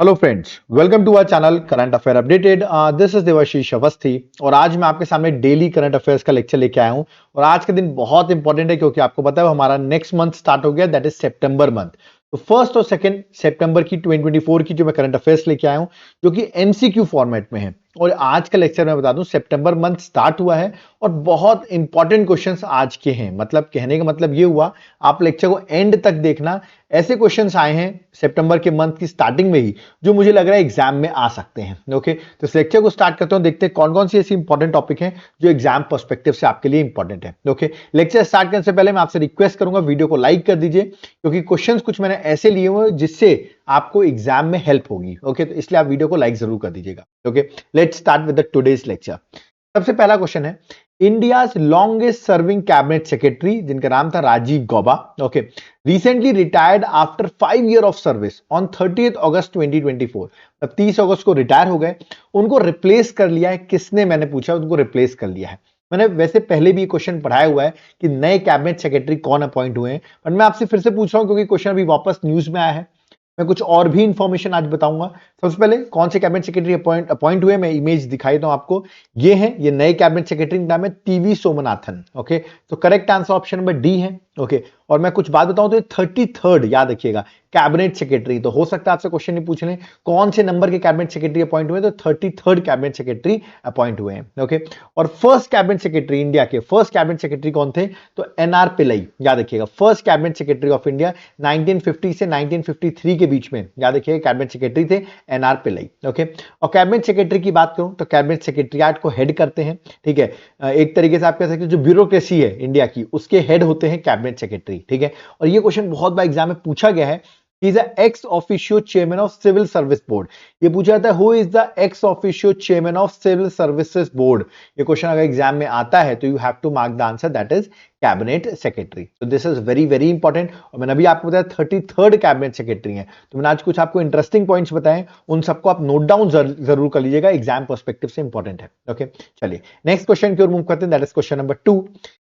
Hello friends, welcome to our channel current affair updated. This is Devashish Awasthi और आज मैं आपके सामने डेली करंट अफेयर्स का लेक्चर लेके आया हूं। और आज का दिन बहुत इंपॉर्टेंट है क्योंकि आपको पता है हमारा नेक्स्ट मंथ स्टार्ट हो गया, दैट इज सितंबर मंथ। तो फर्स्ट और सेकंड सितंबर की 2024 की जो मैं करंट अफेयर्स लेके आया हूं जो कि एमसीक्यू फॉर्मेट में है। और आज का लेक्चर मैं बता दूं, सितंबर मंथ स्टार्ट हुआ है और बहुत इंपॉर्टेंट क्वेश्चंस आज के हैं। मतलब कहने का मतलब ये हुआ, आप लेक्चर को एंड तक देखना। ऐसे क्वेश्चंस आए हैं सितंबर के मंथ की स्टार्टिंग में ही जो मुझे लग रहा है एग्जाम में आ सकते हैं। ओके, तो इस लेक्चर को स्टार्ट करते हैं, देखते हैं कौन कौन सी ऐसी इंपॉर्टेंट टॉपिक हैं जो एग्जाम पर्सपेक्टिव से आपके लिए इंपॉर्टेंट है। ओके, लेक्चर स्टार्ट करने से पहले मैं आपसे रिक्वेस्ट करूंगा वीडियो को लाइक कर दीजिए क्योंकि क्वेश्चंस कुछ मैंने ऐसे लिए हुए जिससे आपको एग्जाम में हेल्प होगी। ओके, तो इसलिए आप वीडियो को लाइक जरूर कर दीजिएगा। Okay, let's start with the today's lecture. सबसे पहला क्वेश्चन है, India's longest serving cabinet secretary जिनका नाम था Rajiv Gauba, okay, recently retired after 5 year of service on 30 August 2024। 30 अगस्त को रिटायर हो गए। उनको रिप्लेस कर लिया है किसने, मैंने पूछा, उनको रिप्लेस कर लिया है। मैंने वैसे पहले भी क्वेश्चन पढ़ाया हुआ है कि नए कैबिनेट सेक्रेटरी कौन अपॉइंट हुए हैं, बट मैं आपसे फिर से पूछ रहा हूं क्योंकि क्वेश्चन अभी वापस न्यूज में आया है। मैं कुछ और भी इंफॉर्मेशन आज बताऊंगा। सबसे पहले कौन से कैबिनेट सेक्रेटरी अपॉइंट हुए, मैं इमेज दिखाई दूं आपको। ये हैं, ये नए कैबिनेट सेक्रेटरी का नाम है टीवी सोमनाथन। ओके, तो correct answer option number D है। ओके, और मैं कुछ बात बताऊं तो 33rd याद रखिएगा कैबिनेट सेक्रेटरी। तो हो सकता है आपसे क्वेश्चन नहीं पूछ लें कौन से नंबर के कैबिनेट सेक्रेटरी अपॉइंट हुए, तो 33rd कैबिनेट सेक्रेटरी अपॉइंट हुए हैं। ओके, और फर्स्ट कैबिनेट सेक्रेटरी, इंडिया के फर्स्ट कैबिनेट सेक्रेटरी कौन थे, तो एनआर पिल्लई, याद रखिएगा। First cabinet secretary of India 1950 से 1953 के बीच में, याद रखिएगा, कैबिनेट सेक्रेटरी थे एनआर पिल्लई। ओके, और कैबिनेट सेक्रेटरी की बात करूं तो कैबिनेट सेक्रेटरिएट को हेड करते हैं, ठीक है। एक तरीके से आप कह सकते हैं जो ब्यूरोक्रेसी है इंडिया की उसके हेड होते हैं कैबिनेट सेक्रेटरी, ठीक है। और ये क्वेश्चन बहुत बार एग्जाम में पूछा गया है, is the ex officio chairman of civil service board. ये पूछा जाता है who is the ex officio chairman of civil services board. ये क्वेश्चन अगर एग्जाम में आता है तो you have to mark the answer, that is cabinet secretary. तो this is very very important. और मैंने अभी आपको बताया 33rd कैबिनेट सेक्रेटरी है। तो मैंने आज कुछ आपको इंटरेस्टिंग पॉइंट्स बताए, उन सबको आप नोट डाउन जरूर कर लीजिएगा, एग्जाम पर्सपेक्टिव से इंपॉर्टेंट है। ओके, चलिए नेक्स्ट क्वेश्चन की ओर मूव करते हैं, दैट इज क्वेश्चन नंबर 2।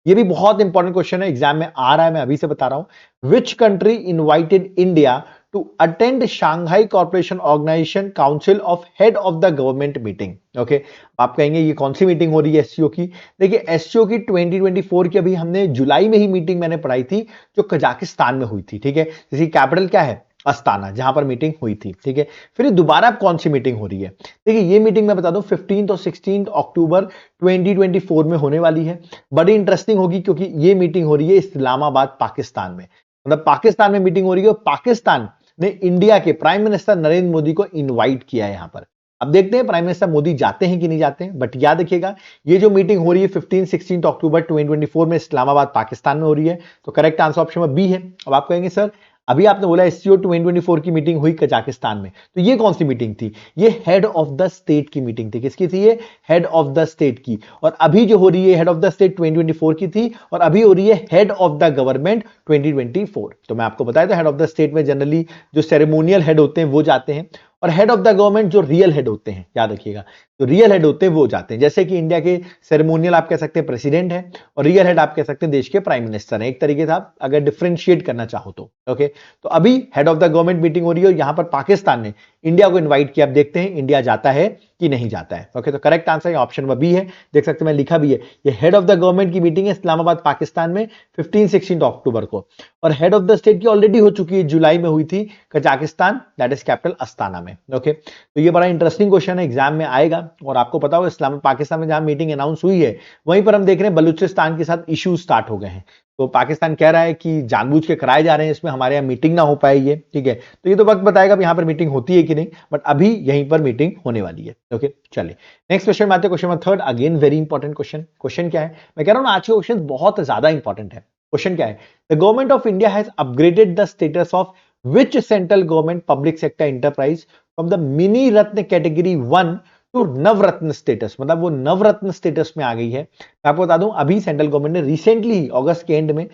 ये भी बहुत इंपॉर्टेंट क्वेश्चन है, एग्जाम में आ रहा है, मैं अभी से बता रहा हूं। Which country invited India to attend Shanghai Cooperation Organization Council of Head of the Government meeting। Okay, आप कहेंगे ये कौन सी मीटिंग हो रही है एससीओ की। देखिए एससीओ की 2024 की अभी हमने जुलाई में ही मीटिंग मैंने पढ़ाई थी जो कजाकिस्तान में हुई थी, ठीक है। जिसकी कैपिटल क्या है, अस्ताना, जहां पर मीटिंग हुई थी, ठीक है। फिर दोबारा कौन सी मीटिंग हो रही है, देखिए ये मीटिंग मैं बता दूं 15 और 16 अक्टूबर 2024 में होने वाली है। बड़ी इंटरेस्टिंग होगी क्योंकि ये मीटिंग हो रही है इस्लामाबाद पाकिस्तान में। मतलब पाकिस्तान में मीटिंग हो रही है और पाकिस्तान ने इंडिया के प्राइम मिनिस्टर नरेंद्र मोदी को इनवाइट किया है यहां पर। अब देखते हैं प्राइम मिनिस्टर मोदी जाते हैं कि नहीं जाते हैं, बट याद रखिएगा ये जो मीटिंग हो रही है 15-16 अक्टूबर 2024 में इस्लामाबाद पाकिस्तान में हो रही है। तो करेक्ट आंसर ऑप्शन में बी है। अब आप कहेंगे सर अभी आपने बोला एससीओ 2024 की मीटिंग हुई कजाकिस्तान में, तो ये कौन सी मीटिंग थी, ये हेड ऑफ द स्टेट की मीटिंग थी। किसकी थी ये, हेड ऑफ द स्टेट की। और अभी जो हो रही है हेड ऑफ द स्टेट 2024 की थी और अभी हो रही है हेड ऑफ द गवर्नमेंट 2024। तो मैं आपको बताया था हेड ऑफ द स्टेट में जनरली जो सेरेमोनियल हेड होते हैं वो जाते हैं और हेड ऑफ द गवर्नमेंट जो रियल हेड होते हैं, याद रखिएगा, जो रियल हेड होते हैं वो जाते हैं। जैसे कि इंडिया के सेरेमोनियल आप कह सकते हैं प्रेसिडेंट है और रियल हेड आप कह सकते हैं देश के प्राइम मिनिस्टर है, एक तरीके से आप अगर डिफरेंशिएट करना चाहो तो। ओके, तो अभी head of the government meeting हो रही है और यहां पर पाकिस्तान ने इंडिया को इन्वाइट किया। अब देखते हैं इंडिया जाता है कि नहीं जाता है। ओके, तो correct answer option number B है। देख सकते हैं मैं लिखा भी है, ये हेड ऑफ द गवर्नमेंट की मीटिंग है इस्लामाबाद पाकिस्तान में 15-16 अक्टूबर को। और हेड ऑफ द स्टेट की ऑलरेडी हो चुकी है, जुलाई में हुई थी Kazakhstan, that is capital Astana में। ओके, तो ये बड़ा इंटरेस्टिंग क्वेश्चन है, एग्जाम में आएगा। और आपको पता हो इस्लाम पाकिस्तान में जहां मीटिंग अनाउंस हुई है वहीं पर हम देख रहे हैं बलूचिस्तान के साथ इश्यूज स्टार्ट हो गए हैं। तो पाकिस्तान कह रहा है कि जानबूझ के कराए जा रहे हैं, इसमें हमारे यहाँ मीटिंग ना हो पाए ये, ठीक है। तो ये तो वक्त बताएगा यहां पर मीटिंग होती है कि नहीं, बट अभी यहीं पर मीटिंग होने वाली है। ओके, चलिए नेक्स्ट क्वेश्चन में आते हैं, question number 3। Again very important question. Question क्या है, मैं कह रहा हूं आज के क्वेश्चन बहुत ज्यादा इंपॉर्टेंट है। क्वेश्चन क्या है, the government of India has upgraded the status of which central government public sector enterprise from the mini Ratna category 1 to Navratna status. मतलब वो नवरत्न स्टेटस में आ गई है। मैं आपको बता दूं अभी सेंट्रल गवर्नमेंट ने रिसेंटली अगस्त के एंड में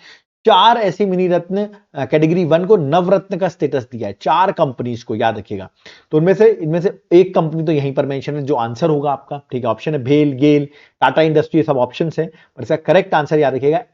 4 ऐसी मिनी रत्न कैटेगरी 1 को नवरत्न का स्टेटस दिया है, 4 कंपनीज को, याद रखिएगा। तो इनमें से एक कंपनी तो यहीं पर मेंशन है, जो आंसर होगा आपका, ठीक है। ऑप्शन है भेल, गेल, टाटा इंडस्ट्री, सब ऑप्शंस है, पर इसका करेक्ट आंसर याद रखिएगा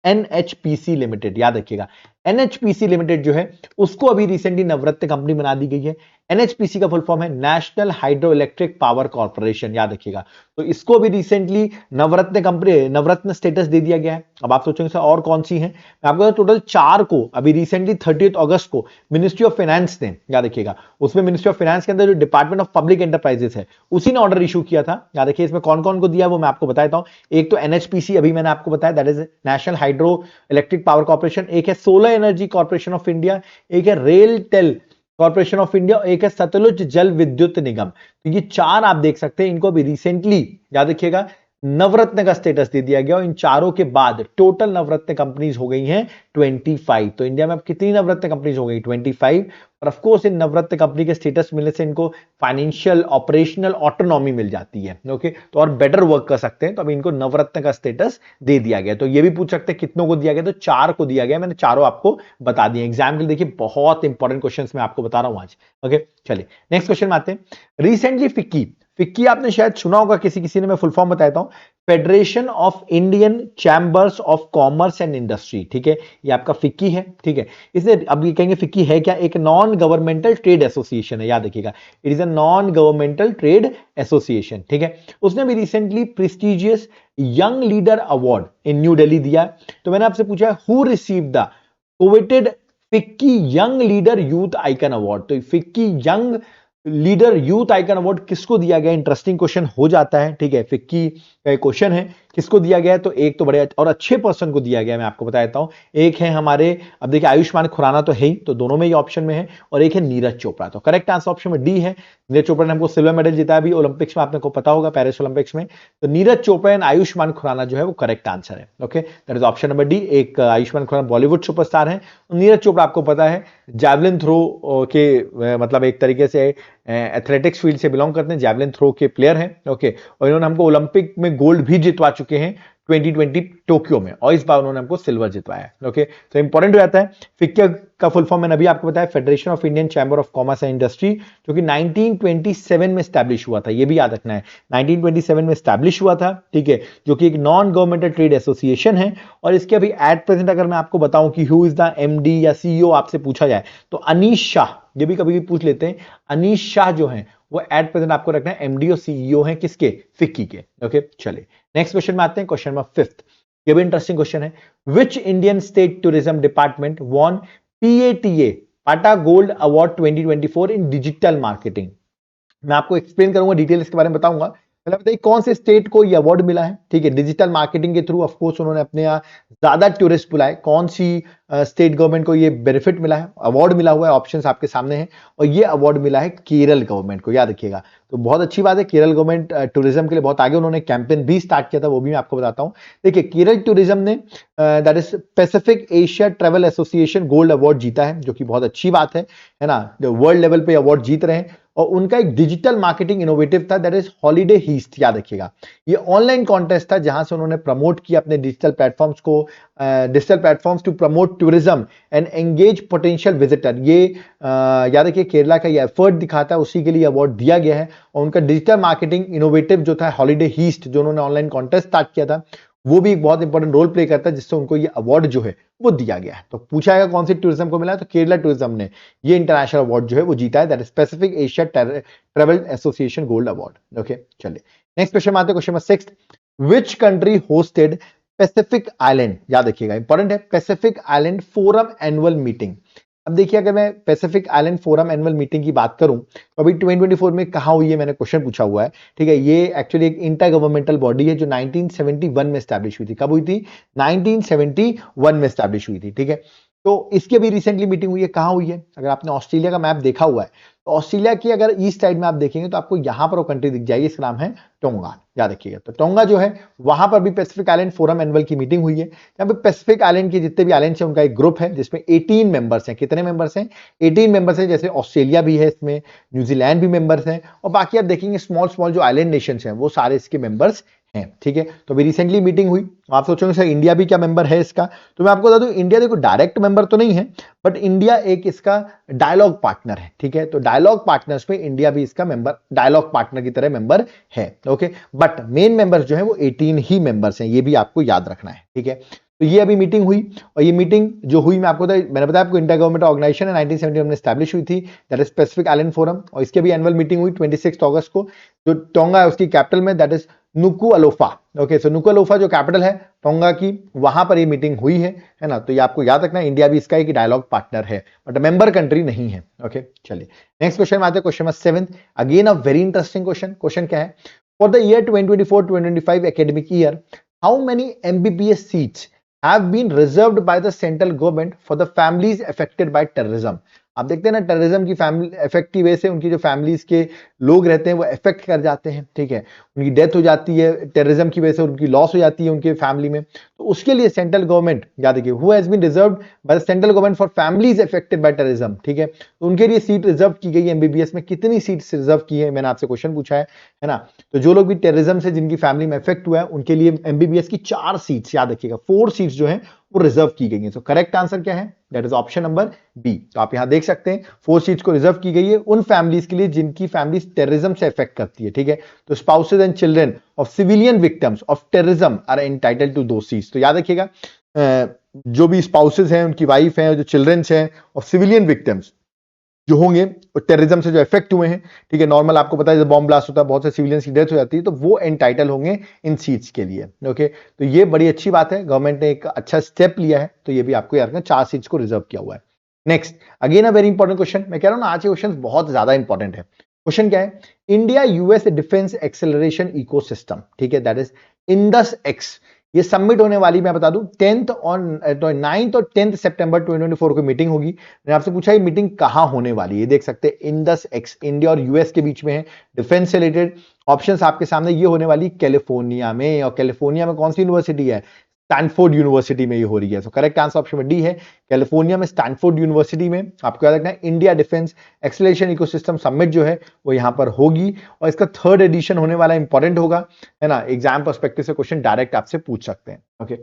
NHPC लिमिटेड, याद रखिएगा एनएचपीसी लिमिटेड जो है उसको अभी रिसेंटली नवरत्न कंपनी बना दी गई है। एनएचपीसी का फुल फॉर्म है national Hydro Electric Power corporation, याद रखिएगा। तो इसको भी रिसेंटली नवरत्न कंपनी, नवरत्न स्टेटस दे दिया गया है। अब आप सोचेंगे सर और कौन सी है, मैं आपको टोटल 4 को अभी रिसेंटली 30 अगस्त को मिनिस्ट्री ऑफ फाइनेंस ने, याद रखिएगा, उसमें मिनिस्ट्री ऑफ फाइनेंस के अंदर जो डिपार्टमेंट ऑफ पब्लिक एंटरप्राइजेस है उसी ने ऑर्डर इशू किया था। याद रखिए इसमें कौन कौन को दिया वो मैं आपको बताता हूं। एक तो एनएचपीसी अभी मैंने आपको बताया, that is National Hydro Electric Power Corporation, एक है Solar Energy Corporation of India, एक है RailTel Corporation of India, एक है सतलुज जल विद्युत निगम। तो ये 4 आप देख सकते हैं, इनको भी रिसेंटली याद रखिएगा नवरत्न का स्टेटस दे दिया गया और इन चारों के बाद टोटल नवरत्न कंपनीज हो गई हैं 25। तो इंडिया में अब कितनी नवरत्न कंपनीज हो गई, 25। और of course in Navratna company के स्टेटस मिलने से इनको फाइनेंशियल ऑपरेशनल ऑटोनॉमी मिल जाती है, ओके, तो और बेटर वर्क कर सकते हैं। तो अभी इनको नवरत्न का स्टेटस दे दिया गया। तो ये भी पूछ सकते हैं कितनों को दिया गया, तो 4 को दिया गया, मैंने चारों आपको बता दिए। एग्जाम के लिए देखिए बहुत इंपॉर्टेंट क्वेश्चन मैं आपको बता रहा हूं आज, ओके। चलिए नेक्स्ट क्वेश्चन में आते हैं। रिसेंटली फिक्की आपने शायद सुना होगा, किसी ने, मैं फुल फॉर्म बताता हूं, federation of Indian chambers of commerce and industry, ठीक है, ये आपका फिक्की है, ठीक है। इसने, अब ये कहेंगे फिक्की है क्या, एक नॉन गवर्नमेंटल ट्रेड एसोसिएशन है, याद रखिएगा, it is a non governmental trade association, ठीक है। उसने भी recently prestigious young leader award in New Delhi दिया। तो मैंने आपसे पूछा who receive the coveted FICCI young leader youth icon award. तो FICCI young leader youth icon award किसको दिया गया, इंटरेस्टिंग क्वेश्चन हो जाता है, ठीक है। फिक्की का क्वेश्चन है किसको दिया गया है, तो एक तो बड़े और अच्छे पर्सन को दिया गया, मैं आपको बता देता हूं। एक है हमारे, अब देखिए आयुष्मान खुराना तो है ही, तो दोनों में ही ऑप्शन में है, और एक है नीरज चोपड़ा। तो करेक्ट आंसर ऑप्शन में डी है। नीरज चोपड़ा ने हमको सिल्वर मेडल जीता अभी ओलंपिक्स में, आपको पता होगा पेरिस ओलंपिक्स में। तो नीरज चोपड़ा एंड आयुष्मान खुराना जो है वो करेक्ट आंसर है, okay, that is option number D. एक आयुष्मान खुराना बॉलीवुड सुपरस्टार है, नीरज चोपड़ा आपको पता है जैवलिन थ्रो के, मतलब एक तरीके से एथलेटिक्स फील्ड से बिलोंग करते हैं, जैवलिन थ्रो के प्लेयर हैं, ओके। और इन्होंने हमको ओलंपिक में गोल्ड भी जितवा चुके हैं 2020 टोक्यो में, और इस बार उन्होंने हमको सिल्वर जितवाया, ओके। तो इंपॉर्टेंट हो जाता है। फिक्की का फुल फॉर्म मैंने अभी आपको बताया, federation of Indian chamber of commerce and industry, जो कि 1927 में स्टैब्लिश हुआ था, ये भी याद रखना है, 1927 में स्टैब्लिश हुआ था, ठीक है, जो कि एक नॉन गवर्नमेंटल ट्रेड एसोसिएशन है। और इसके अभी एट प्रेजेंट अगर मैं आपको बताऊं कि हु इज द एमडी या सीईओ आपसे पूछा जाए, तो अनीश शाह, ये भी कभी भी पूछ लेते हैं, अनीश शाह जो है वो एट प्रेजेंट आपको रखना है एमडी और सीईओ है किसके, फिक्की के, ओके। चलिए नेक्स्ट क्वेश्चन में आते हैं, क्वेश्चन नंबर 5। ये भी इंटरेस्टिंग क्वेश्चन है। Which Indian state tourism department won PATA PATA gold award 2024 in digital marketing. मैं आपको एक्सप्लेन करूंगा, डिटेल इसके बारे में बताऊंगा। पहले बताइए कौन से स्टेट को ये अवार्ड मिला है, ठीक है, डिजिटल मार्केटिंग के थ्रू। ऑफ कोर्स उन्होंने अपने यहाँ ज्यादा टूरिस्ट बुलाए, कौन सी स्टेट गवर्नमेंट को ये बेनिफिट मिला है, अवार्ड मिला हुआ है, ऑप्शंस आपके सामने हैं। और ये अवार्ड मिला है केरल गवर्नमेंट को, याद रखिएगा। तो बहुत अच्छी बात है, केरल गवर्नमेंट टूरिज्म के लिए बहुत आगे, उन्होंने कैंपेन भी स्टार्ट किया था, वो भी मैं आपको बताता हूं। देखिए केरल टूरिज्म ने that is Pacific Asia travel association gold award जीता है, जो कि बहुत अच्छी बात है ना, जो वर्ल्ड लेवल पे अवार्ड जीत रहे हैं। और उनका एक डिजिटल मार्केटिंग इनोवेटिव था, दैट इज हॉलीडे हीस्ट, याद रखिएगा। ये ऑनलाइन कॉन्टेस्ट था जहां से उन्होंने प्रमोट किया अपने डिजिटल प्लेटफॉर्म्स को, digital platforms to promote tourism and engage potential visitor. ये याद रखिए केरला का ये एफर्ट दिखाता है, उसी के लिए अवार्ड दिया गया है। और उनका डिजिटल मार्केटिंग इनोवेटिव जो था हॉलीडे हीस्ट, जो उन्होंने ऑनलाइन कॉन्टेस्ट स्टार्ट किया था, वो भी एक बहुत इंपॉर्टेंट रोल प्ले करता है, जिससे उनको ये अवार्ड जो है वो दिया गया है। तो पूछा जाएगा कौन सी टूरिज्म को मिला है, तो केरला टूरिज्म ने ये इंटरनेशनल अवार्ड जो है वो जीता है, that is Pacific Asia travel association gold award, okay. चलिए नेक्स्ट क्वेश्चन में आते हैं, question number 6। Which country hosted Pacific island, याद रखिएगा इंपॉर्टेंट है, Pacific island forum annual meeting. अब देखिए अगर मैं Pacific island forum annual meeting की बात करूं तो अभी 2024 में कहां हुई है, मैंने क्वेश्चन पूछा हुआ है, ठीक है। ये एक्चुअली एक इंटर गवर्नमेंटल बॉडी है जो 1971 में स्टैब्लिश हुई थी। कब हुई थी, 1971 में स्टैब्लिश हुई थी, ठीक है। तो इसकी अभी रिसेंटली मीटिंग हुई है, कहां हुई है, अगर आपने ऑस्ट्रेलिया का मैप देखा हुआ है तो ऑस्ट्रेलिया की अगर ईस्ट साइड में आप देखेंगे तो आपको यहां पर वो कंट्री दिख जाएगी, इसका नाम है टोंगा, याद रखिएगा। तो टोंगा जो है वहां पर भी पैसिफिक आइलैंड फोरम एनुअल की मीटिंग हुई है। यहाँ पे पैसिफिक आइलैंड के जितने भी आइलैंड्स हैं उनका एक ग्रुप है जिसमें 18 मेंबर्स हैं। कितने मेंबर्स हैं, 18 मेंबर्स हैं। जैसे ऑस्ट्रेलिया भी है इसमें, न्यूजीलैंड भी मेंबर्स हैं, और बाकी आप देखेंगे स्मॉल स्मॉल जो आइलैंड नेशंस हैं वो सारे इसके मेंबर्स हैं, ठीक है। तो अभी रिसेंटली मीटिंग हुई। आप सोचोगे सर इंडिया भी क्या मेंबर है इसका, तो मैं आपको बता दूं इंडिया देखो डायरेक्ट मेंबर तो नहीं है, बट इंडिया एक इसका डायलॉग पार्टनर है, ठीक है। तो डायलॉग पार्टनर्स में इंडिया भी इसका मेंबर, डायलॉग पार्टनर की तरह मेंबर है, ओके। बट मेन मेंबर्स जो है वो 18 ही मेंबर्स हैं, ये भी आपको याद रखना है, ठीक है। तो ये अभी मीटिंग हुई, और ये मीटिंग जो हुई मैंने बताया आपको, इंटर गवर्नमेंट ऑर्गेनाइजेशन है, 1970 में स्टैब्लिश हुई थी, that is Pacific island forum, और इसकी भी एनुअल मीटिंग हुई 26 अगस्त को, जो टोंगा है उसकी कैपिटल में, दैट इज नुकुअलोफा। ओके, सो नुकुअलोफा जो कैपिटल है टोंगा की, वहां पर ये मीटिंग हुई है ना। तो ये आपको याद रखना है, इंडिया भी इसका एक डायलॉग पार्टनर है, बट मेंबर कंट्री नहीं है। ओके, चलिए नेक्स्ट क्वेश्चन में आते हैं, question number 7, again a very interesting question. Question क्या है, for the year 2024-2025 academic year, how many MBBS seats have been reserved by the central government for the families affected by terrorism। आप देखते हैं ना, terrorism की family effect की वजह से उनकी जो फैमिलीज के लोग रहते हैं वो इफेक्ट कर जाते हैं, ठीक है, उनकी डेथ हो जाती है, टेररिज्म की वजह से उनकी लॉस हो जाती है उनके फैमिली में। तो उसके लिए सेंट्रल गवर्नमेंट, याद रखिए, who has been reserved by the central government for families affected by terrorism, ठीक है, तो उनके लिए सीट रिजर्व की गई है। एमबीबीएस में कितनी सीट्स रिजर्व की है, मैंने आपसे क्वेश्चन पूछा है ना। तो जो लोग भी टेररिज्म से जिनकी फैमिली में इफेक्ट हुआ है उनके लिए एमबीबीएस की 4 सीट्स, याद रखिएगा 4 सीट्स जो है वो रिजर्व की गई है। तो करेक्ट आंसर क्या है, that is option number B. तो आप यहां देख सकते हैं 4 सीट्स को रिजर्व की गई है उन फैमिलीज के लिए जिनकी फैमिलीज टेररिज्म से इफेक्ट करती है, ठीक है। तो spouses and children of civilian victims of terrorism are entitled to दो सीट्स। तो याद रखिएगा, जो भी स्पाउसेस हैं, उनकी वाइफ हैं, जो चिल्ड्रंस हैं ऑफ सिविलियन विक्टिम्स जो होंगे टेररिज्म से जो इफेक्ट हुए हैं, ठीक है, नॉर्मल आपको पता है जब बॉम्ब ब्लास्ट होता है बहुत से सिविलियंस की डेथ हो जाती है, तो वो एंटाइटल होंगे इन सीट्स के लिए। ओके, तो ये बड़ी अच्छी बात है, गवर्नमेंट ने एक अच्छा स्टेप लिया है, तो ये भी आपको याद रखना, 4 सीट्स को रिजर्व किया हुआ है। Next, again a very important question, मैं कह रहा हूं ना आज के क्वेश्चन बहुत ज्यादा इंपॉर्टेंट है। क्वेश्चन क्या है, India US defence acceleration ecosystem, ठीक है, दैट इज इंडस एक्स, ये सबमिट होने वाली, मैं बता दूं 10th और 9th और 10th सितंबर 2024 को मीटिंग होगी। मैंने आपसे पूछा ये मीटिंग कहां होने वाली है, देख सकते हैं इंडस एक्स, इंडिया और यूएस के बीच में है, डिफेंस से रिलेटेड। ऑप्शंस आपके सामने, ये होने वाली कैलिफोर्निया में, और कैलिफोर्निया में कौन सी यूनिवर्सिटी है, स्टैनफोर्ड यूनिवर्सिटी में ये हो रही है। So correct answer option D है, कैलिफोर्निया में स्टैनफोर्ड यूनिवर्सिटी में। आपको याद रखना है India defence acceleration ecosystem summit जो है वो यहां पर होगी, और इसका 3rd एडिशन होने वाला, इंपॉर्टेंट होगा, है ना, एग्जाम पर्सपेक्टिव से क्वेश्चन डायरेक्ट आपसे पूछ सकते हैं। Okay,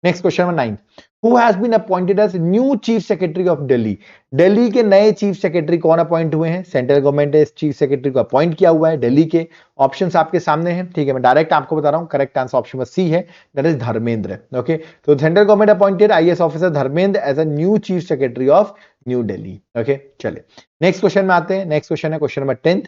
next question number 9, who has been appointed as new chief secretary of Delhi. Delhi के नए चीफ सेक्रेटरी कौन अपॉइंट हुए हैं, सेंट्रल गवर्नमेंट ने इस चीफ सेक्रेटरी को अपॉइंट किया हुआ है दिल्ली के। ऑप्शंस आपके सामने हैं, ठीक है, मैं डायरेक्ट आपको बता रहा हूं, करेक्ट आंसर ऑप्शन सी है, दैट इज धर्मेंद्र। ओके, तो central government appointed IAS officer Dharmendra as a new chief secretary of New Delhi. Okay, चलिए नेक्स्ट क्वेश्चन में आते हैं। नेक्स्ट क्वेश्चन है question number 10,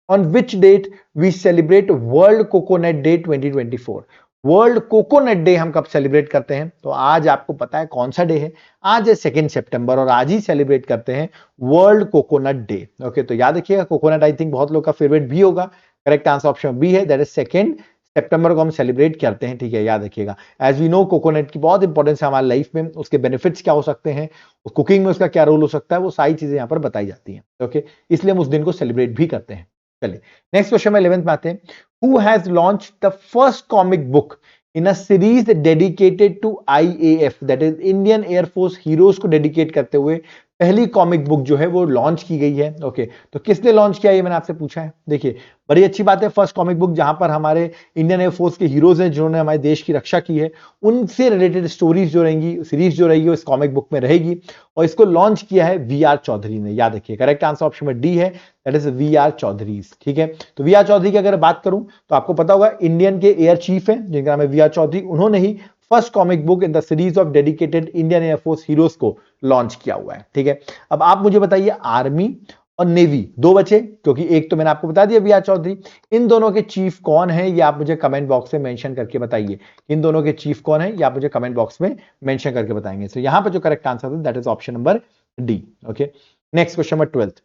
on which date we celebrate world coconut day 2024। World coconut day हम कब celebrate करते हैं, तो आज आपको पता है कौन सा डे है, आज है 2 सितंबर, और आज ही सेलिब्रेट करते हैं वर्ल्ड कोकोनट डे। ओके, तो याद रखिएगा कोकोनट आई थिंक बहुत लोग का फेवरेट भी होगा, करेक्ट आंसर ऑप्शन बी है, दैट इज 2 सितंबर को हम सेलिब्रेट करते हैं, ठीक है, याद रखिएगा। एज वी नो कोकोनट की बहुत इंपॉर्टेंस है हमारी लाइफ में, उसके बेनिफिट्स क्या हो सकते हैं, कुकिंग में उसका क्या रोल हो सकता है, वो सारी चीजें यहाँ पर बताई जाती हैं। ओके, इसलिए हम उस दिन को सेलिब्रेट भी करते हैं। चलिए नेक्स्ट क्वेश्चन में 11th में आते हैं, who has launch the first comic book in a series dedicated to IAF, that is Indian air force heroes को डेडिकेट करते हुए पहली कॉमिक बुक जो है वो लॉन्च की गई है। ओके, तो किसने लॉन्च किया ये मैंने आपसे पूछा है। देखिए बड़ी अच्छी बात है, फर्स्ट कॉमिक बुक जहां पर हमारे इंडियन एयरफोर्स के हीरोज हैं जिन्होंने हमारे देश की रक्षा की है, उनसे रिलेटेड स्टोरीज जो रहेंगी, सीरीज जो रहेगी वो इस कॉमिक बुक में रहेगी, और इसको लॉन्च किया है वी.आर. चौधरी ने, याद रखिए करेक्ट आंसर ऑप्शन में डी है, दैट इज वी.आर. चौधरी। ठीक है, तो वी.आर. चौधरी की अगर बात करूं तो आपको पता होगा इंडियन के एयर चीफ है जिनका नाम है वी.आर. चौधरी, उन्होंने ही first comic book in the series of dedicated Indian air force heroes को लॉन्च किया हुआ है। ठीक है, अब आप मुझे बताइए आर्मी और नेवी दो बचे, क्योंकि एक तो मैंने आपको बता दिया वी.आर. चौधरी, इन दोनों के चीफ कौन है ये आप मुझे कमेंट बॉक्स में मेंशन करके बताइए। इन दोनों के चीफ कौन है ये आप मुझे कमेंट बॉक्स में मेंशन करके बताएंगे। तो यहां पर जो करेक्ट आंसर है that is option number D. Okay, next question number 12,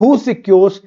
who secures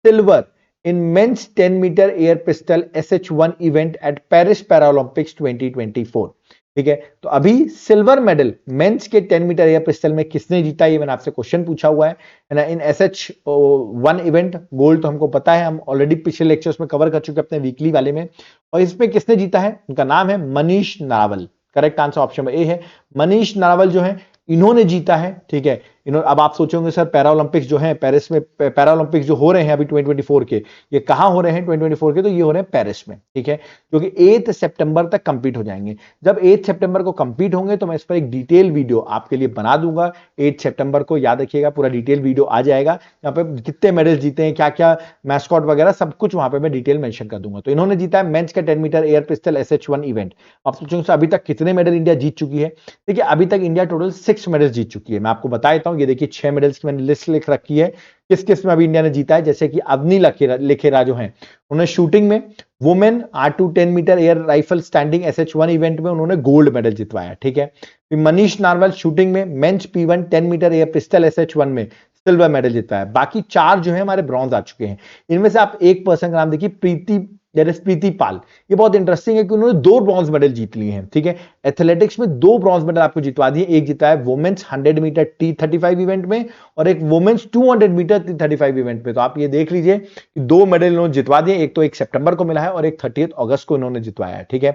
silver in men's 10 meter air pistol SH1 event at Paris Paralympics 2024। ठीक है, तो अभी सिल्वर मेडल मेंस के 10 मीटर एयर पिस्टल में किसने जीता ये मैंने आपसे क्वेश्चन पूछा हुआ है ना। इन SH1 इवेंट गोल्ड तो हमको पता है, हम ऑलरेडी पिछले लेक्चर्स में कवर कर चुके हैं अपने वीकली वाले में, और इसमें किसने जीता है, उनका नाम है Manish Narwal. Correct answer option A है, मनीष नारावल जो है इन्होंने जीता है। ठीक है, अब आप सोचोगे सर पैरा ओलंपिक्स जो है पेरिस में, पैरा ओलंपिक्स जो हो रहे हैं अभी 2024 के, ये कहाँ हो रहे हैं 2024 के? तो ये हो रहे हैं पेरिस में, ठीक है, जो कि 8 सितंबर तक कंप्लीट हो जाएंगे। जब 8 सितंबर को कंप्लीट होंगे तो मैं इस पर एक डिटेल वीडियो आपके लिए बना दूंगा। 8 सितंबर को याद रखिएगा, पूरा डिटेल वीडियो आ जाएगा, यहाँ पे कितने मेडल जीते हैं, क्या क्या मैस्कॉट वगैरह सब कुछ वहां पे मैं डिटेल मेंशन कर दूंगा। तो इन्होंने जीता है मेंस का 10 meter air pistol SH1 event. आप सोचोगे अभी तक कितने मेडल इंडिया जीत चुकी है? देखिए अभी तक इंडिया टोटल 6 मेडल जीत चुकी है। मैं आपको बता देता हूं, ये देखिए 6 मेडल्स की मैंने लिस्ट लिख रखी है, किस किस में अभी इंडिया ने जीता है। जैसे कि अवनी लेखेरा जो है, उन्होंने शूटिंग में women R2 10 meter air rifle standing SH1 event में उन्होंने गोल्ड मेडल जितवाया, ठीक है। फिर मनीष नारवल शूटिंग में men's P1 10 meter air pistol SH1 में सिल्वर मेडल जितवाया। बाकी 4 जो है हमारे ब्रॉन्ज आ चुके हैं। इनमें से आप एक पर्सन का नाम देखिए, प्रीति पाल। ये बहुत इंटरेस्टिंग है कि उन्होंने 2 ब्रॉन्ज मेडल जीत लिए हैं, ठीक है। एथलेटिक्स में 2 ब्रॉन्ज मेडल आपको जितवा दिए। एक जीता है वुमेन्स 100 मीटर T35 इवेंट में और एक वुमेन्स 200 मीटर T35 इवेंट में। तो आप ये देख लीजिए कि 2 मेडल इन्होंने जितवा दिए। एक तो 1 सितंबर को मिला है और एक 30 अगस्त को इन्होंने जितवाया है, ठीक है।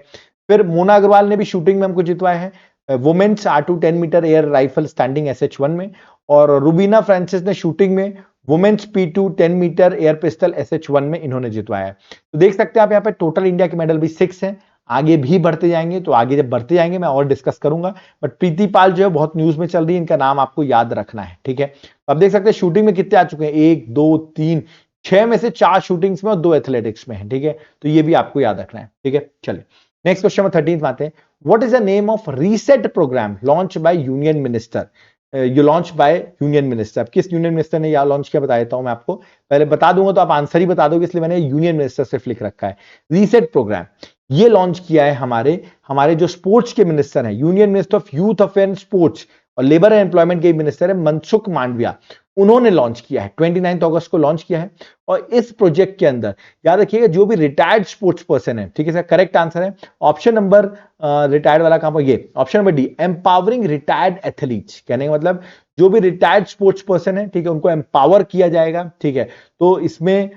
फिर मोना अग्रवाल ने भी शूटिंग में हमको जितवाया है, women's R2 10 meter air rifle standing SH1 में, और रुबीना फ्रांसिस ने शूटिंग में women's P2 10 meter air pistol SH1 में इन्होंने जितवाया है। तो देख सकते हैं आप यहाँ पे टोटल इंडिया के मेडल भी 6 हैं। आगे भी बढ़ते जाएंगे, तो आगे जब बढ़ते जाएंगे मैं और डिस्कस करूंगा। बट प्रीति पाल जो है बहुत न्यूज में चल रही है, इनका नाम आपको याद रखना है, ठीक है। तो आप देख सकते हैं शूटिंग में कितने आ चुके हैं, 1 2 3 6 में से 4 शूटिंग्स में और 2 एथलेटिक्स में है, ठीक है। तो ये भी आपको याद रखना है, ठीक है। चलिए नेक्स्ट क्वेश्चन में 13th में आते हैं। What is the name of reset program launch by union minister? You launch by union minister. किस यूनियन मिनिस्टर ने यह लॉन्च किया बता देता हूं मैं आपको। पहले बता दूंगा तो आप आंसर ही बता दोगे, इसलिए मैंने यूनियन मिनिस्टर सिर्फ लिख रखा है। रीसेट प्रोग्राम ये लॉन्च किया है हमारे जो स्पोर्ट्स के मिनिस्टर हैं, union minister of youth affair and sports और लेबर एंड एम्प्लॉयमेंट के मिनिस्टर है मनसुख मांडविया। उन्होंने लॉन्च किया है, 29 अगस्त को लॉन्च किया है। और इस प्रोजेक्ट के अंदर याद रखिएगा जो भी रिटायर्ड स्पोर्ट्स पर्सन है, ठीक है सर, करेक्ट आंसर है ऑप्शन नंबर रिटायर्ड वाला कहां पर, ये option number D, empowering retired athletes. कहने का मतलब जो भी रिटायर्ड स्पोर्ट्स पर्सन है, ठीक है, उनको एम्पावर किया जाएगा, ठीक है। तो इसमें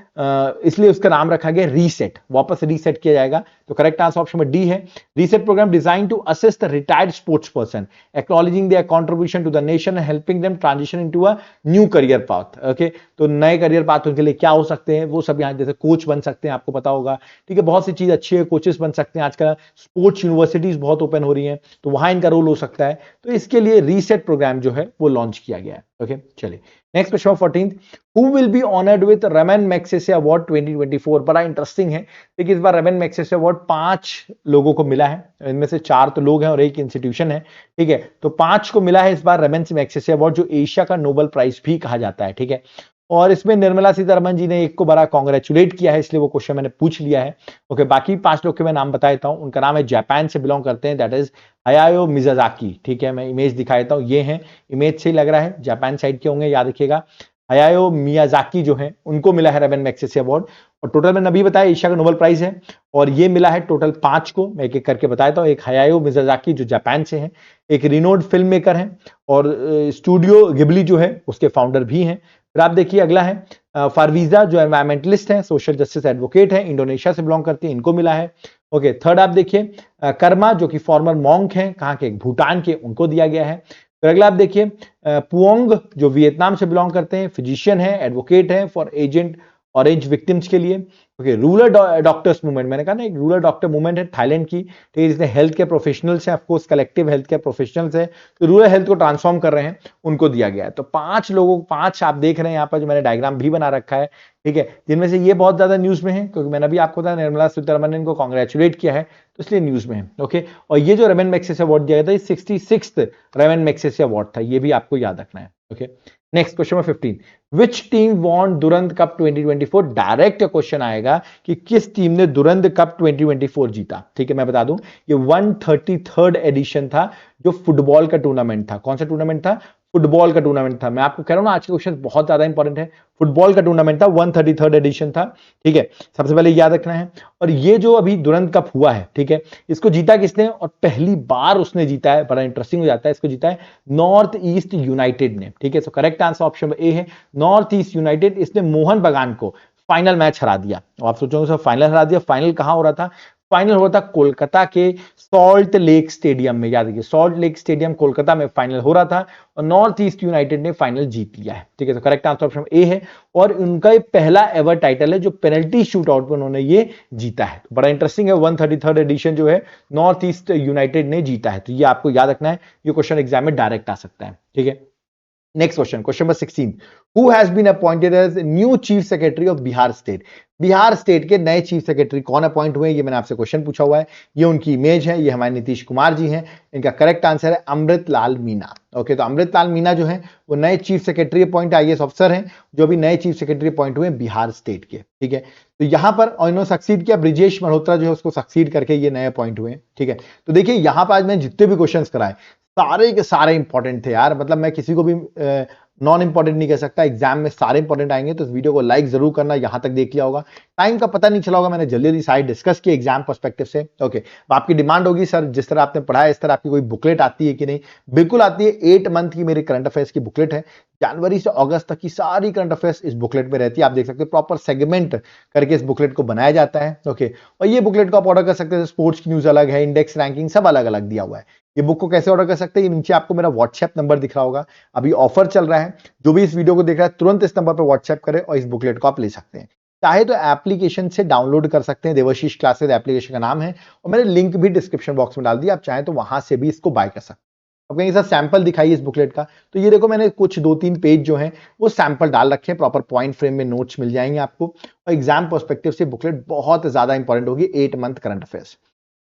इसलिए उसका नाम रखा गया रीसेट, वापस रीसेट किया जाएगा। तो correct answer option number D है। Reset programme design to assist the retired sports person acknowledging their contribution to the nation and helping them transition into a new career path. Okay, तो नए career path उनके लिए क्या हो सकते हैं, वो सब यहाँ जैसे कोच बन सकते हैं, आपको पता होगा, ठीक है। बहुत सी चीज अच्छी है, कोचेस बन सकते हैं। आजकल स्पोर्ट्स यूनिवर्सिटीज बहुत ओपन हो रही हैं, तो वहां इनका रोल हो सकता है। तो इसके लिए रीसेट प्रोग्राम जो है वो लॉन्च किया गया है। ओके, चलिए next question 14th, who will be honoured with Raman Magsaysay award 2024? बड़ा इंटरेस्टिंग है। देखिए इस बार रमन मैग्सेसे अवार्ड 5 लोगों को मिला है, इनमें से 4 तो लोग हैं और एक इंस्टीट्यूशन है, ठीक है। तो 5 को मिला है इस बार रमन मैग्सेसे अवार्ड, जो एशिया का नोबेल प्राइज भी कहा जाता है, ठीक है। और इसमें निर्मला सीतारमन जी ने एक को बड़ा कॉन्ग्रेचुलेट किया है, इसलिए वो क्वेश्चन मैंने पूछ लिया है। ओके, बाकी 5 लोग के मैं नाम बता देता हूं। उनका नाम है, जापान से बिलोंग करते हैं, दैट इज हायायो मियाजाकी, ठीक है। मैं इमेज दिखा देता हूं, ये है, इमेज से ही लग रहा है जापान साइड के होंगे, याद रखिएगा। हायायो मियाजाकी जो है उनको मिला है रमन मैग्सेसे अवार्ड। और टोटल मैंने अभी बताया एशिया का नोबेल प्राइज है, और ये मिला है टोटल 5 को। मैं एक एक करके बताता हूँ। एक हायायो मियाजाकी जो जापान से है, एक रिनोड फिल्म मेकर है, और स्टूडियो गिबली जो है उसके फाउंडर भी हैं। फिर आप देखिए अगला है फारवीजा जो एनवायरमेंटलिस्ट है, सोशल जस्टिस एडवोकेट है, इंडोनेशिया से बिलोंग करती है, इनको मिला है। ओके, थर्ड आप देखिए कर्मा जो कि फॉर्मर मॉन्क है, कहाँ के, भूटान के, उनको दिया गया है। फिर अगला आप देखिए पुओंग जो वियतनाम से बिलोंग करते हैं, फिजिशियन है, एडवोकेट है फॉर एजेंट ऑरेंज विक्टिम्स के लिए। ओके, रूरल डॉक्टर्स मूवमेंट, मैंने कहा ना एक रूरल डॉक्टर मूवमेंट है थाईलैंड की, ठीक है, जिसने हेल्थ केयर प्रोफेशनल्स हैं, of course collective health care professionals है, तो रूरल हेल्थ को ट्रांसफॉर्म कर रहे हैं, उनको दिया गया है। तो 5 लोगों, 5 आप देख रहे हैं यहाँ पर, जो मैंने डायग्राम भी बना रखा है, ठीक है, जिनमें से ये बहुत ज्यादा न्यूज में है, क्योंकि मैंने अभी आपको बताया निर्मला सीतारमन ने इनको कॉन्ग्रेचुलेट किया है, तो इसलिए न्यूज में है। ओके, और ये जो रमन मैग्सेसे अवार्ड दिया गया था, 66th रमन मैग्सेसे अवार्ड था, ये भी आपको याद रखना है। ओके, नेक्स्ट क्वेश्चन में 15, which team won Durand cup 2024? Direct question आएगा कि किस टीम ने दुरंत कप 2024 जीता, ठीक है। मैं बता दूं ये 133rd एडिशन था, जो फुटबॉल का टूर्नामेंट था। कौन सा टूर्नामेंट था? फुटबॉल का टूर्नामेंट था। मैं आपको कह रहा हूं ना, आज के क्वेश्चन बहुत ज्यादा इंपॉर्टेंट है। फुटबॉल का टूर्नामेंट था, 133rd एडिशन था, ठीक है, सबसे पहले याद रखना है। और ये जो अभी दुरंत कप हुआ है, ठीक है, इसको जीता किसने, और पहली बार उसने जीता है, बड़ा इंटरेस्टिंग हो जाता है, इसको जीता है नॉर्थ ईस्ट यूनाइटेड ने, ठीक है। So correct answer option A है नॉर्थ ईस्ट यूनाइटेड। इसने मोहन बगान को फाइनल मैच हरा दिया। आप सोचोगे सर फाइनल हरा दिया, फाइनल कहां हो रहा था? फाइनल हुआ था कोलकाता के सॉल्ट लेक स्टेडियम में। याद रखिए, सॉल्ट लेक स्टेडियम कोलकाता में फाइनल हो रहा था और नॉर्थ ईस्ट यूनाइटेड ने फाइनल जीत लिया है। ठीक है, तो करेक्ट आंसर ऑप्शन ए है और उनका ये पहला एवर टाइटल है जो पेनल्टी शूट आउट में उन्होंने ये जीता है। तो बड़ा इंटरेस्टिंग है, 133rd एडिशन जो है नॉर्थ ईस्ट यूनाइटेड ने जीता है। तो ये आपको याद रखना है, ये क्वेश्चन एग्जाम में डायरेक्ट आ सकता है। ठीक है, next question, question number 16, who has been appointed as new chief secretary of Bihar state. Bihar state के नए चीफ सेक्रेटरी कौन अपॉइंट हुए, ये मैंने आपसे क्वेश्चन पूछा हुआ है। ये उनकी इमेज है, ये हमारे नीतीश कुमार जी हैं। इनका करेक्ट आंसर है अमृतलाल मीना। ओके, तो अमृतलाल मीना जो है वो नए chief secretary appoint IAS officer हैं जो भी नए चीफ सेक्रेटरी अपॉइंट हुए बिहार स्टेट के। ठीक है, तो यहां पर इन्होंने सक्सीड किया, ब्रिजेश मल्होत्रा जो है उसको सक्सीड करके ये नए अपॉइंट हुए। ठीक है, तो देखिए यहां पर आज मैंने जितने भी क्वेश्चन कराए सारे के सारे इंपॉर्टेंट थे यार, मतलब मैं किसी को भी नॉन इंपॉर्टेंट नहीं कह सकता। एग्जाम में सारे इंपॉर्टेंट आएंगे, तो इस वीडियो को लाइक जरूर करना। यहां तक देख लिया होगा, टाइम का पता नहीं चला होगा, मैंने जल्दी जल्दी सारे डिस्कस किए एग्जाम पर्सपेक्टिव से। ओके, तो आपकी डिमांड होगी सर जिस तरह आपने पढ़ा है इस तरह आपकी कोई बुकलेट आती है कि नहीं। बिल्कुल आती है, 8 मंथ की मेरी करंट अफेयर्स की बुकलेट है। जनवरी से अगस्त तक की सारी करंट अफेयर्स इस बुकलेट में रहती है। आप देख सकते हैं प्रॉपर सेगमेंट करके इस बुकलेट को बनाया जाता है। ओके, और ये बुकलेट को आप ऑर्डर कर सकते हैं, स्पोर्ट्स की न्यूज अलग है, इंडेक्स रैंकिंग सब अलग अलग दिया हुआ है। ये बुक को कैसे ऑर्डर कर सकते हैं, नीचे आपको मेरा व्हाट्सएप नंबर दिख रहा होगा, अभी ऑफर चल रहा है। जो भी इस वीडियो को देख रहा है तुरंत इस नंबर पर व्हाट्सएप करें और इस बुकलेट को आप ले सकते हैं। चाहे तो एप्लीकेशन से डाउनलोड कर सकते हैं, देवाशीष क्लासेस एप्लीकेशन का नाम है और मैंने लिंक भी डिस्क्रिप्शन बॉक्स में डाल दिया, आप चाहें तो वहां से भी इसको बाय कर सकते हैं। अब कहीं सर सैंपल दिखाइए इस बुकलेट का, तो ये देखो मैंने कुछ 2-3 पेज जो हैं वो सैंपल डाल रखे हैं, प्रॉपर पॉइंट फ्रेम में नोट्स मिल जाएंगे आपको। और एग्जाम पर्सपेक्टिव से बुकलेट बहुत ज्यादा इंपॉर्टेंट होगी, 8 मंथ करंट अफेयर्स।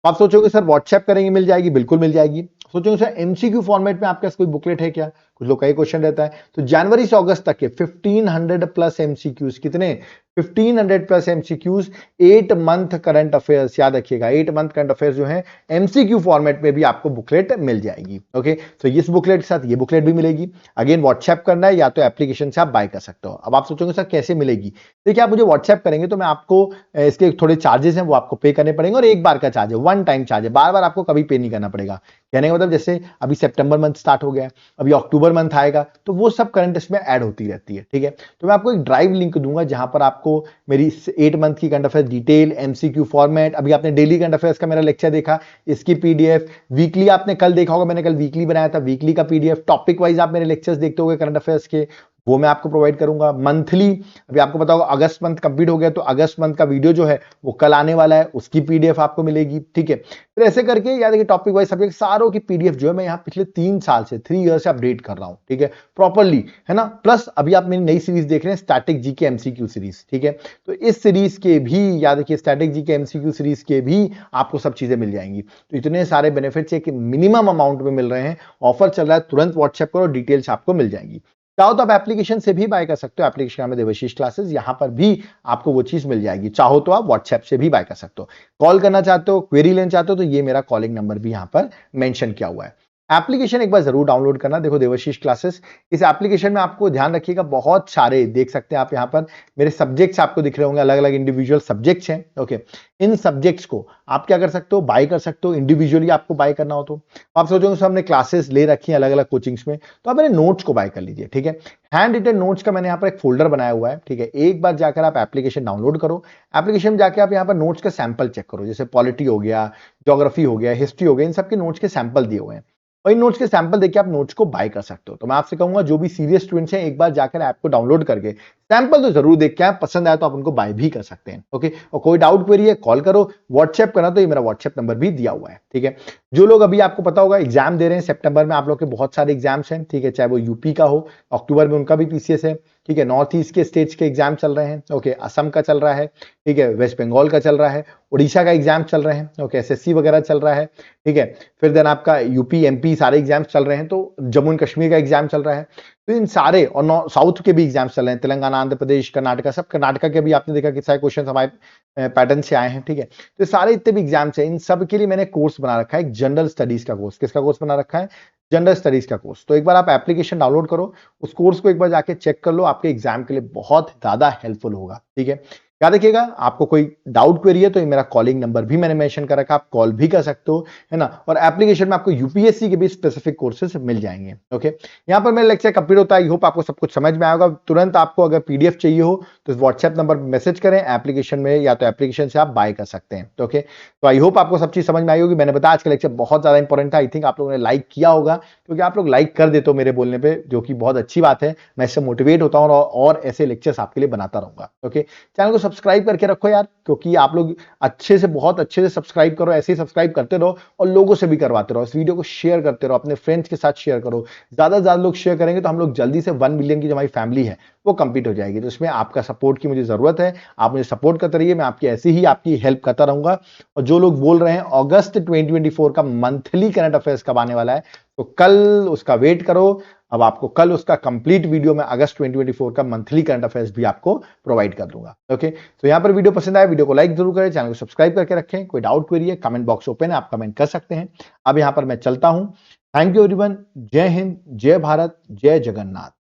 आप सोचोगे सर व्हाट्सएप करेंगे मिल जाएगी, बिल्कुल मिल जाएगी। सोचोगे सर एमसीक्यू फॉर्मेट में आपके पास कोई बुकलेट है क्या, कुछ लोग का क्वेश्चन रहता है। तो जनवरी से अगस्त तक के 1500 प्लस एमसीक्यूज, कितने 1500 plus MCQs, 8 month current affairs. याद रखिएगा 8 मंथ करंट अफेयर्स जो है एमसीक्यू फॉर्मेट में भी आपको बुकलेट मिल जाएगी। ओके, तो इस बुकलेट के साथ ये बुकलेट भी मिलेगी। अगेन व्हाट्सएप करना है या तो एप्लीकेशन से आप बाय कर सकते हो। अब आप सोचोगे सर कैसे मिलेगी, देखिए आप मुझे व्हाट्सएप करेंगे तो मैं आपको इसके थोड़े चार्जेस हैं वो आपको पे करने पड़ेंगे और एक बार का चार्ज है, वन टाइम चार्ज है, बार बार आपको कभी पे नहीं करना पड़ेगा। कहने का मतलब जैसे अभी सितंबर मंथ स्टार्ट हो गया, अभी अक्टूबर मंथ आएगा, तो वो सब करंट इसमें ऐड होती रहती है। ठीक है, तो मैं आपको एक ड्राइव लिंक दूंगा जहां पर आपको मेरी 8 मंथ की current affairs detail, MCQ format, अभी आपने डेली करंट अफेयर्स का मेरा लेक्चर देखा, इसकी पीडीएफ, वीकली आपने कल देखा होगा, मैंने कल वीकली बनाया था, वीकली का पीडीएफ, टॉपिक वाइज आप मेरे लेक्चर्स देखते होंगे करंट अफेयर्स के, वो मैं आपको प्रोवाइड करूंगा। मंथली अभी आपको पता होगा अगस्त मंथ कंप्लीट हो गया, तो अगस्त मंथ का वीडियो जो है वो कल आने वाला है, उसकी पीडीएफ आपको मिलेगी। ठीक है, फिर ऐसे करके याद है कि टॉपिक वाइज सब्जेक्ट सारों की पीडीएफ जो है मैं यहाँ पिछले 3 साल से 3 ईयर से अपडेट कर रहा हूँ। ठीक है, प्रॉपरली, है ना। प्लस अभी आप मेरी नई सीरीज देख रहे हैं स्टैटिक जीके एमसीक्यू सीरीज। ठीक है, तो इस सीरीज के भी याद रखिए, स्टैटिक जीके एमसीक्यू सीरीज के भी आपको सब चीजें मिल जाएंगी। तो इतने सारे बेनिफिट्स एक मिनिमम अमाउंट में मिल रहे हैं, ऑफर चल रहा है, तुरंत व्हाट्सएप करो, डिटेल्स आपको मिल जाएंगी। चाहो तो आप एप्लीकेशन से भी बाय कर सकते हो, एप्लीकेशन नाम है देवाशीष क्लासेस, यहां पर भी आपको वो चीज मिल जाएगी। चाहो तो आप व्हाट्सएप से भी बाय कर सकते हो, कॉल करना चाहते हो, क्वेरी लेना चाहते हो, तो ये मेरा कॉलिंग नंबर भी यहां पर मेंशन किया हुआ है। एप्लीकेशन एक बार जरूर डाउनलोड करना। देखो देवाशीष क्लासेस, इस एप्लीकेशन में आपको ध्यान रखिएगा बहुत सारे देख सकते हैं आप यहाँ पर मेरे सब्जेक्ट्स आपको दिख रहे होंगे, अलग अलग इंडिविजुअल सब्जेक्ट्स हैं। ओके, इन सब्जेक्ट्स को आप क्या कर सकते हो, बाय कर सकते हो, इंडिविजुअली आपको बाय करना हो तो। आप सोचोगे हमने क्लासेस ले रखी हैं अलग अलग कोचिंग्स में, तो आप मेरे नोट्स को बाय कर लीजिए। ठीक है, हैंड रिटन नोट्स का मैंने यहाँ पर एक फोल्डर बनाया हुआ है। ठीक है, एक बार जाकर आप एप्लीकेशन डाउनलोड करो, एप्लीकेशन में जाकर आप यहाँ पर नोट्स का सैंपल चेक करो, जैसे पॉलिटी हो गया, ज्योग्राफी हो गया, हिस्ट्री हो गया, इन सबके नोट्स के सैंपल दिए हुए हैं और इन नोट्स के सैंपल देखिए आप नोट्स को बाय कर सकते हो। तो मैं आपसे कहूंगा जो भी सीरियस स्टूडेंट्स हैं एक बार जाकर ऐप को डाउनलोड करके सैंपल तो जरूर देख के आए, पसंद आया तो आप उनको बाय भी कर सकते हैं। ओके, और कोई डाउट क्वेरी है कॉल करो, व्हाट्सएप करना, तो ये मेरा व्हाट्सएप नंबर भी दिया हुआ है। ठीक है, जो लोग अभी आपको पता होगा एग्जाम दे रहे हैं सितंबर में, आप लोग के बहुत सारे एग्जाम्स हैं। ठीक है, चाहे वो यूपी का हो, अक्टूबर में उनका भी पीसीएस है। ठीक है, नॉर्थ ईस्ट के स्टेट्स के एग्जाम चल रहे हैं। ओके, असम का चल रहा है। ठीक है, वेस्ट बंगाल का चल रहा है, उड़ीसा का एग्जाम चल रहे हैं। ओके, एसएससी वगैरह चल रहा है। ठीक है, फिर देन आपका यूपी एमपी सारे एग्जाम्स चल रहे हैं, तो जम्मू एंड कश्मीर का एग्जाम चल रहा है, तो इन सारे और साउथ के भी एग्जाम्स चल रहे हैं, तेलंगाना, आंध्र प्रदेश, कर्नाटका, सब कर्नाटका के भी आपने देखा कि सारे क्वेश्चन हमारे पैटर्न से आए हैं। ठीक है, तो सारे इतने भी एग्जाम्स हैं, इन सब के लिए मैंने कोर्स बना रखा है, एक जनरल स्टडीज का कोर्स। किसका कोर्स बना रखा है, जनरल स्टडीज का कोर्स। तो एक बार आप एप्लीकेशन डाउनलोड करो, उस कोर्स को एक बार जाके चेक कर लो, आपके एग्जाम के लिए बहुत ज्यादा हेल्पफुल होगा। ठीक है, याद रखिएगा, आपको कोई डाउट क्वेरी है तो ये मेरा कॉलिंग नंबर भी मैंने मेंशन कर रखा है, आप कॉल भी कर सकते हो, है ना। और एप्लीकेशन में आपको यूपीएससी के भी स्पेसिफिक कोर्सेज मिल जाएंगे। ओके, यहाँ पर मेरा लेक्चर कंप्लीट होता है। आई होप आपको सब कुछ समझ में आएगा। तुरंत आपको अगर पीडीएफ चाहिए हो तो व्हाट्सएप नंबर पर मैसेज करें एप्लीकेशन में, या तो एप्लीकेशन से आप बाय कर सकते हैं। ओके, तो आई होप आपको सब चीज समझ में आई होगी। मैंने बताया आज का लेक्चर बहुत ज्यादा इंपॉर्टेंट था। आई थिंक आप लोगों ने लाइक किया होगा, क्योंकि आप लोग लाइक कर देते हो मेरे बोलने पे, जो कि बहुत अच्छी बात है। मैं इससे मोटिवेट होता हूँ और ऐसे लेक्चर्स आपके लिए बनाता रहूंगा। ओके, चैनल को सब्सक्राइब करके रखो यार, क्योंकि आप लोग अच्छे से, बहुत अच्छे से सब्सक्राइब करो, ऐसे ही सब्सक्राइब करते रहो और लोगों से भी करवाते रहो। इस वीडियो को शेयर करते रहो, अपने फ्रेंड्स के साथ शेयर करो। ज्यादा से ज्यादा लोग शेयर करेंगे तो हम लोग जल्दी से 1 मिलियन की जो हमारी फैमिली है वो कंप्लीट हो जाएगी। तो इसमें आपका सपोर्ट की मुझे जरूरत है। आप मुझे सपोर्ट करते रहिए, मैं आपकी ऐसी ही आपकी हेल्प करता रहूंगा। और जो लोग बोल रहे हैं अगस्त 2024 का मंथली करंट अफेयर्स कब आने वाला है, तो कल उसका वेट करो। अब आपको कल उसका कंप्लीट वीडियो में अगस्त 2024 का मंथली करंट अफेयर्स भी आपको प्रोवाइड कर दूंगा। ओके, तो यहां पर वीडियो पसंद आया, वीडियो को लाइक जरूर करें, चैनल को सब्सक्राइब करके रखें। कोई डाउट क्वेरी है, कमेंट बॉक्स ओपन है, आप कमेंट कर सकते हैं। अब यहां पर मैं चलता हूं। Thank you everyone. जय हिंद, जय भारत, जय जगन्नाथ।